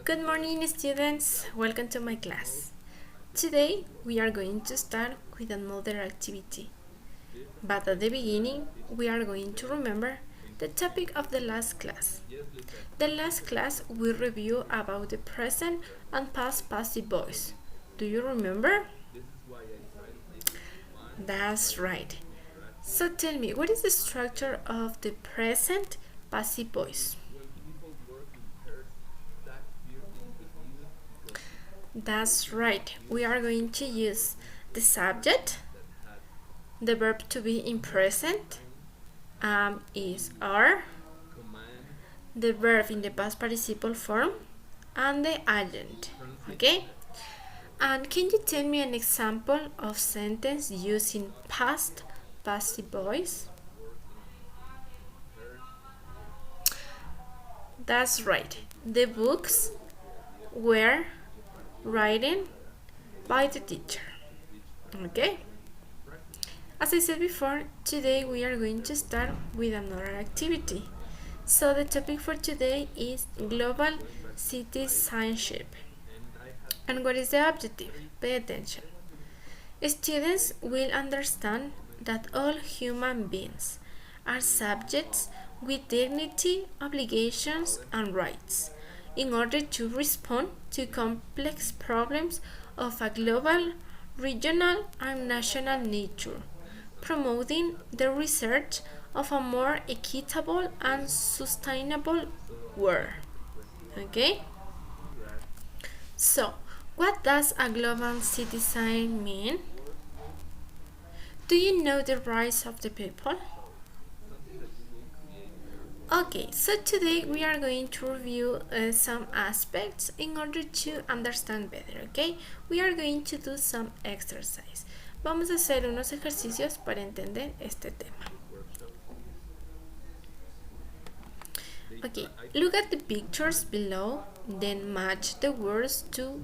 Good morning, students. Welcome to my class. Today we are going to start with another activity. But at the beginning, we are going to remember the topic of the last class. The last class we review about the present and past passive voice. Do you remember? That's right. So tell me, what is the structure of the present passive voice? That's right. We are going to use the subject, the verb to be in present, is are, the verb in the past participle form, and the agent. Okay? And can you tell me an example of sentence using past passive voice? That's right. The books were written by the teacher. Okay? As I said before, today we are going to start with another activity. So the topic for today is global citizenship. And what is the objective? Pay attention. Students will understand that all human beings are subjects with dignity, obligations, and rights in order to respond to complex problems of a global, regional, and national nature, promoting the research of a more equitable and sustainable world. Okay? So, what does a global citizen mean? Do you know the rights of the people? Okay, so today we are going to review some aspects in order to understand better, okay? We are going to do some exercise. Vamos a hacer unos ejercicios para entender este tema. Okay, look at the pictures below, then match the words to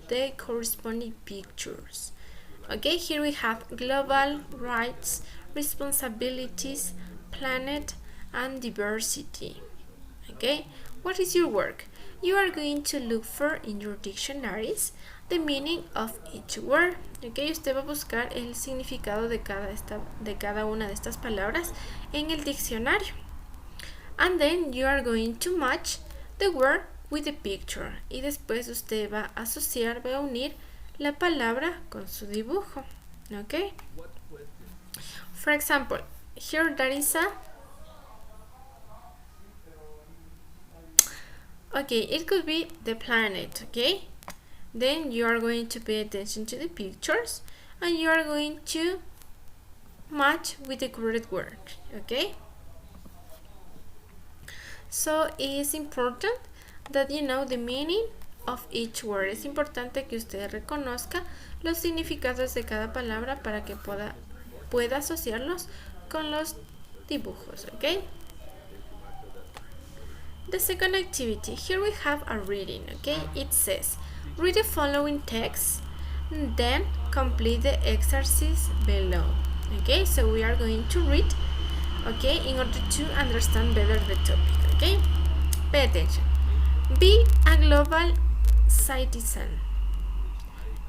the corresponding pictures. Okay, here we have global rights, responsibilities, planet, and diversity. Okay, what is your work? You are going to look for in your dictionaries the meaning of each word. Okay, usted va a buscar el significado de cada una de estas palabras en el diccionario. And then you are going to match the word with the picture. Y después usted va a asociar, va a unir la palabra con su dibujo. Okay? For example, here there is a okay, it could be the planet, okay? Then you are going to pay attention to the pictures and you are going to match with the correct word, okay? So it is important that you know the meaning of each word. Es importante que usted reconozca los significados de cada palabra para que pueda asociarlos con los dibujos, okay? The second activity, here we have a reading, okay? It says, read the following text, then complete the exercise below. Okay, so we are going to read, okay, in order to understand better the topic, okay? Pay attention. Be a global citizen.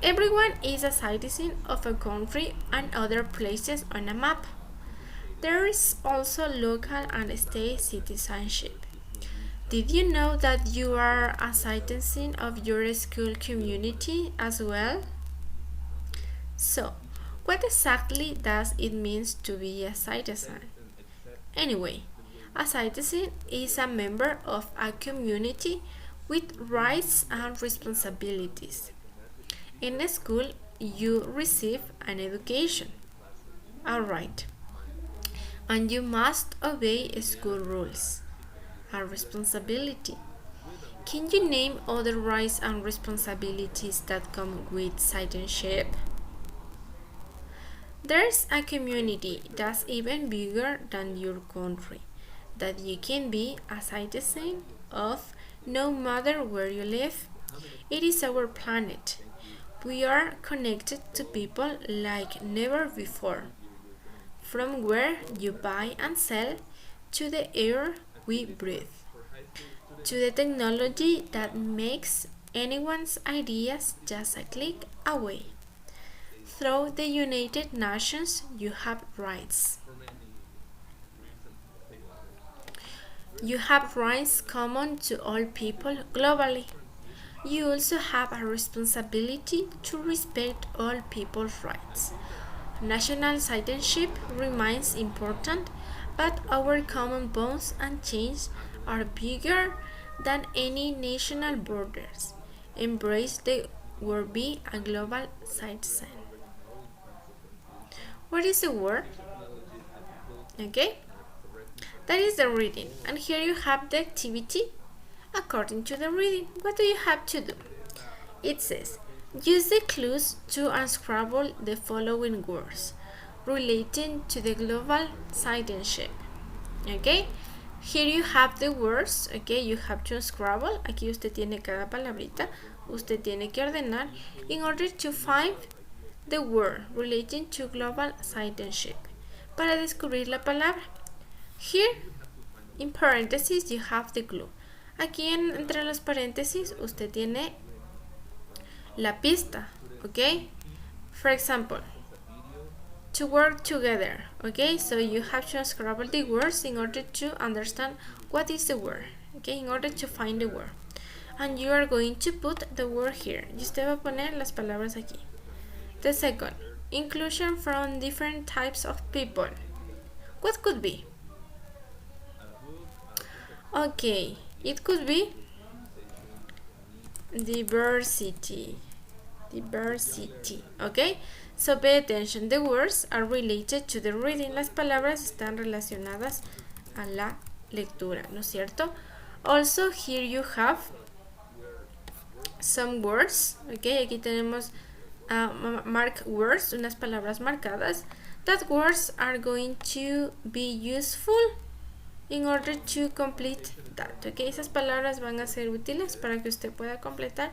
Everyone is a citizen of a country and other places on a map. There is also local and state citizenship. Did you know that you are a citizen of your school community as well? So, what exactly does it mean to be a citizen? Anyway, a citizen is a member of a community with rights and responsibilities. In a school, you receive an education. Alright. And you must obey school rules. A responsibility. Can you name other rights and responsibilities that come with citizenship? There's a community that's even bigger than your country that you can be a citizen of no matter where you live. It is our planet. We are connected to people like never before. From where you buy and sell to the air we breathe. to the technology that makes anyone's ideas just a click away. Through the United Nations, you have rights. You have rights common to all people globally. You also have a responsibility to respect all people's rights. National citizenship remains important, but our common bonds and chains are bigger than any national borders. Embrace the word be a global citizen. What is the word? Okay, that is the reading, and here you have the activity according to the reading. What do you have to do? It says, use the clues to unscramble the following words relating to the global citizenship. Okay, here you have the words. Okay, you have to unscramble. Aquí usted tiene cada palabrita. Usted tiene que ordenar in order to find the word relating to global citizenship para descubrir la palabra. Here, in parentheses, you have the clue. Aquí entre los paréntesis usted tiene la pista, okay? For example, to work together, okay? So you have to unscramble the words in order to understand what is the word, okay? In order to find the word. And you are going to put the word here. Y usted va a poner las palabras aquí. The second, inclusion from different types of people. What could be? Okay, it could be diversity. Okay, so pay attention. The words are related to the reading. Las palabras están relacionadas a la lectura, ¿no es cierto? Also, here you have some words. Okay, aquí tenemos mark words, unas palabras marcadas. That words are going to be useful in order to complete that. Okay, esas palabras van a ser útiles para que usted pueda completar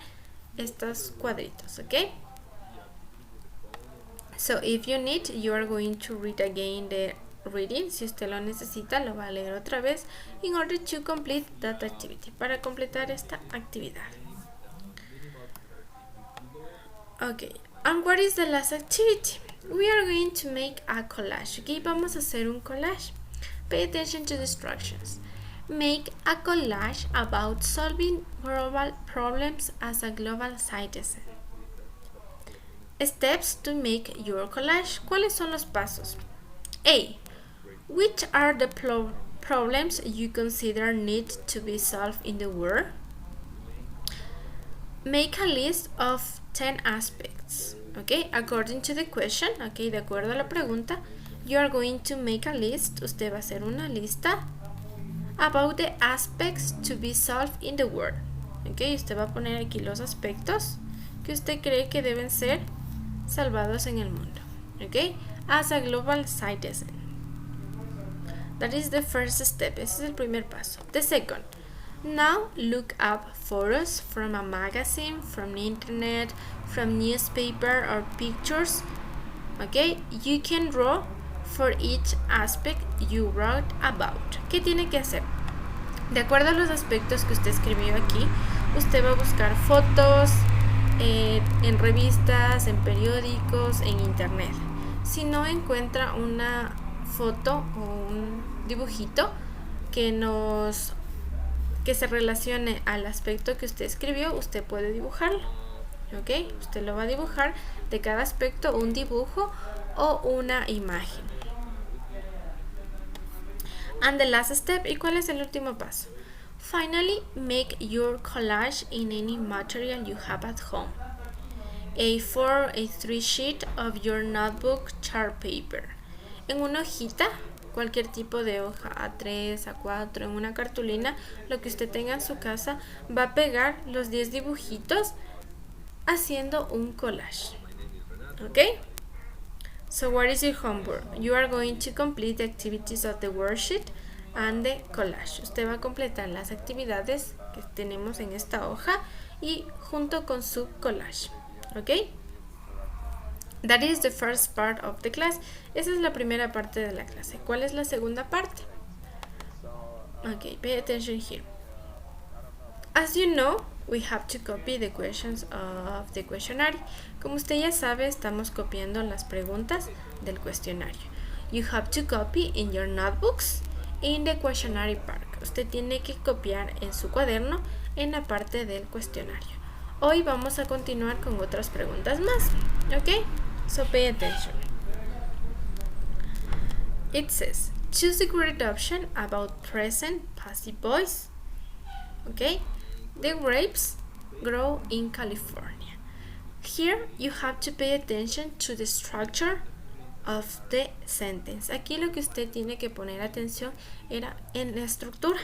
estos cuadritos. Okay, so if you need, you are going to read again the reading. Si usted lo necesita, lo va a leer otra vez in order to complete that activity, para completar esta actividad. Okay, and what is the last activity? We are going to make a collage. Okay, vamos a hacer un collage. Pay attention to the instructions. Make a collage about solving global problems as a global citizen. Steps to make your collage. ¿Cuáles son los pasos? A. Which are the problems you consider need to be solved in the world? Make a list of 10 aspects. Okay, according to the question, okay, de acuerdo a la pregunta, you are going to make a list. Usted va a hacer una lista about the aspects to be solved in the world. Okay, usted va a poner aquí los aspectos que usted cree que deben ser salvados en el mundo. Okay, as a global citizen. That is the first step. Ese es el primer paso. The second, now look up photos from a magazine, from the internet, from newspaper or pictures. Okay, you can draw for each aspect you wrote about. ¿Qué tiene que hacer? De acuerdo a los aspectos que usted escribió aquí, usted va a buscar fotos en revistas, en periódicos, en internet. Si no encuentra una foto o un dibujito que se relacione al aspecto que usted escribió, usted puede dibujarlo. ¿Ok? Usted lo va a dibujar de cada aspecto, un dibujo o una imagen. And the last step, ¿y cuál es el último paso? Finally, make your collage in any material you have at home. A4, A3 sheet of your notebook chart paper. En una hojita, cualquier tipo de hoja, A3, A4, en una cartulina, lo que usted tenga en su casa, va a pegar los 10 dibujitos haciendo un collage. ¿Ok? So what is your homework? You are going to complete the activities of the worksheet and the collage. Usted va a completar las actividades que tenemos en esta hoja y junto con su collage. ¿Ok? That is the first part of the class. Esa es la primera parte de la clase. ¿Cuál es la segunda parte? Ok, pay attention here. As you know, we have to copy the questions of the questionnaire. Como usted ya sabe, estamos copiando las preguntas del cuestionario. You have to copy in your notebooks in the questionnaire part. Usted tiene que copiar en su cuaderno en la parte del cuestionario. Hoy vamos a continuar con otras preguntas más. Okay? So pay attention. It says, choose the correct option about present passive voice. Okay? The grapes grow in California. Here you have to pay attention to the structure of the sentence. Aquí lo que usted tiene que poner atención era en la estructura.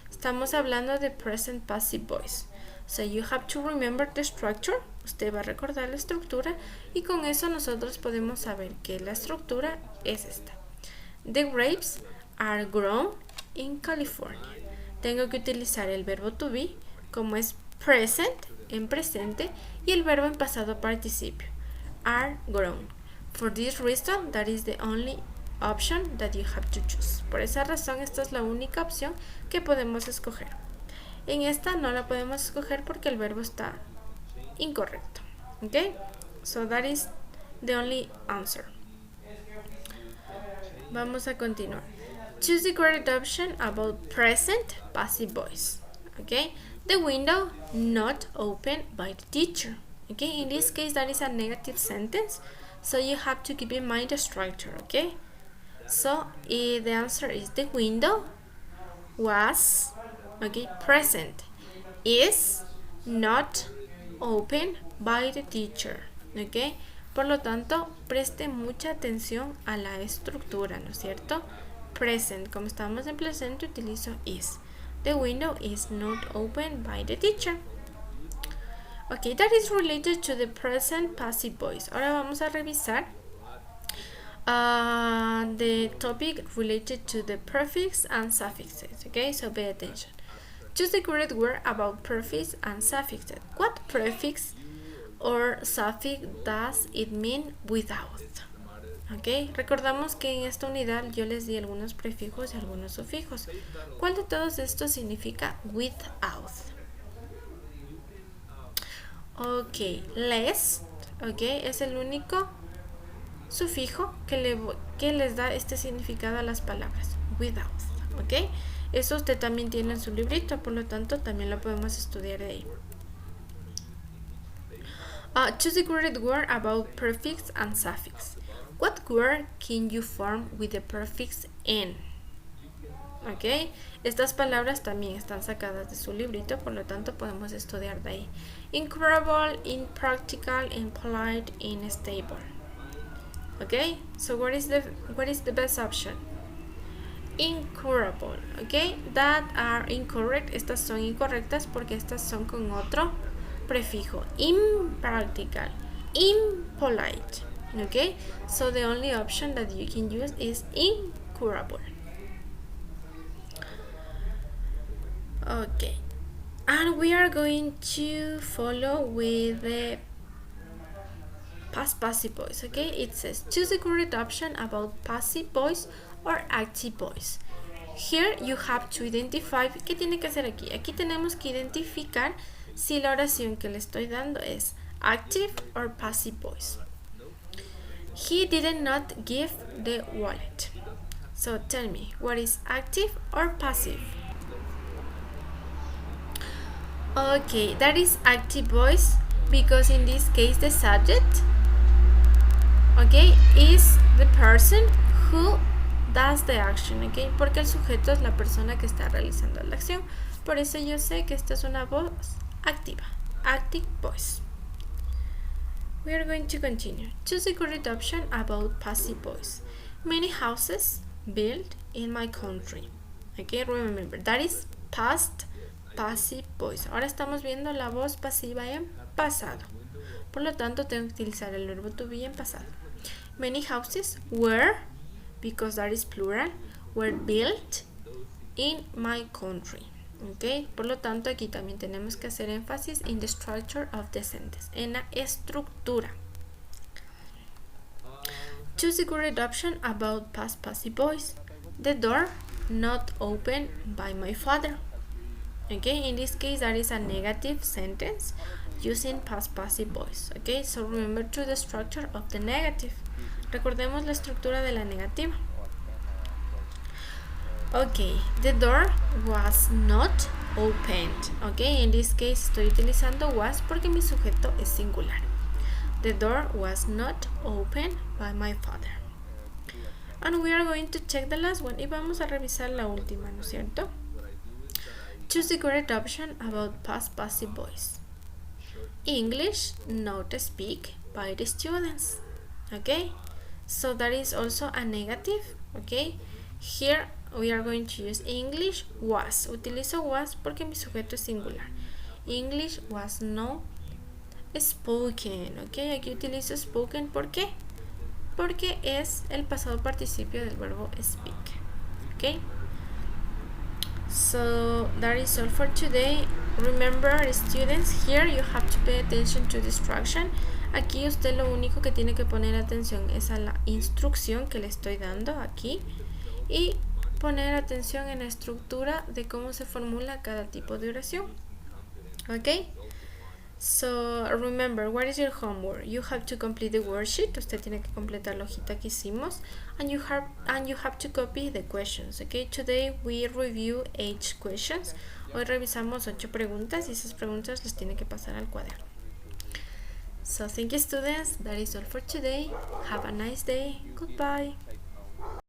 Estamos hablando de present passive voice. So you have to remember the structure. Usted va a recordar la estructura y con eso nosotros podemos saber que la estructura es esta. The grapes are grown in California. Tengo que utilizar el verbo to be como es present en presente y el verbo en pasado participio are grown. For this reason, that is the only option that you have to choose. Por esa razón, esta es la única opción que podemos escoger. En esta no la podemos escoger porque el verbo está incorrecto. Okay? So that is the only answer. Vamos a continuar. Choose the correct option about present passive voice. Okay? The window not opened by the teacher. Okay? In this case, that is a negative sentence. So you have to keep in mind the structure. Okay? So the answer is the window was present is not opened by the teacher. Okay? Por lo tanto, preste mucha atención a la estructura, ¿no es cierto? Present, como estamos en presente, utilizo is. The window is not opened by the teacher. Okay, that is related to the present passive voice. Ahora vamos a revisar the topic related to the prefix and suffixes. Okay, so pay attention. Choose the correct word about prefix and suffixes. What prefix or suffix does it mean without? Okay, recordamos que en esta unidad yo les di algunos prefijos y algunos sufijos. ¿Cuál de todos estos significa without? Ok, less, okay, es el único sufijo que les da este significado a las palabras, without, ok. Eso usted también tiene en su librito, por lo tanto también lo podemos estudiar de ahí. Choose the correct word about prefix and suffix. What word can you form with the prefix n? Ok, estas palabras también están sacadas de su librito, por lo tanto podemos estudiar de ahí. Incurable, impractical, impolite, unstable. Ok, so what is the best option? Incurable. Ok, that are incorrect. Estas son incorrectas porque estas son con otro prefijo. Impractical, impolite. Ok, so the only option that you can use is incurable. Okay, and we are going to follow with the past passive voice. Okay, it says choose the correct option about passive voice or active voice. Here you have to identify. ¿Qué tiene que hacer aquí? Aquí tenemos que identificar si la oración que le estoy dando es active or passive voice. He did not give the wallet. So tell me, what is active or passive? Okay, that is active voice because in this case the subject, okay, is the person who does the action, okay, porque el sujeto es la persona que está realizando la acción. Por eso yo sé que esta es una voz activa, active voice. We are going to continue. Choose the correct option about passive voice. Many houses built in my country. Okay, remember that is past passive voice. Ahora estamos viendo la voz pasiva en pasado. Por lo tanto, tengo que utilizar el verbo to be en pasado. Many houses were, because that is plural, were built in my country. Okay, por lo tanto, aquí también tenemos que hacer énfasis in the structure of the sentence, en la estructura. Choose the correct option about past passive voice. The door not opened by my father. Okay, in this case that is a negative sentence using past passive voice. Okay, so remember to the structure of the negative. Recordemos la estructura de la negativa. Okay, the door was not opened. Okay, in this case estoy utilizando was porque mi sujeto es singular. The door was not opened by my father. And we are going to check the last one. Y vamos a revisar la última, ¿no es cierto? Choose the correct option about past passive voice. English not speak by the students. Okay, so that is also a negative. Okay, here we are going to use English was. Utilizo was porque mi sujeto es singular. English was not spoken. Okay, aquí utilizo spoken. ¿Por qué? Porque es el pasado participio del verbo speak. Okay, so that is all for today. Remember, students, here you have to pay attention to the instruction. Aquí usted lo único que tiene que poner atención es a la instrucción que le estoy dando aquí y poner atención en la estructura de cómo se formula cada tipo de oración. Okay, so remember, what is your homework? You have to complete the worksheet. Usted tiene que completar la hojita que hicimos, and you have to copy the questions. Okay, today we review 8 questions. Hoy revisamos 8 preguntas y esas preguntas las tiene que pasar al cuaderno. So thank you, students. That is all for today. Have a nice day. Goodbye.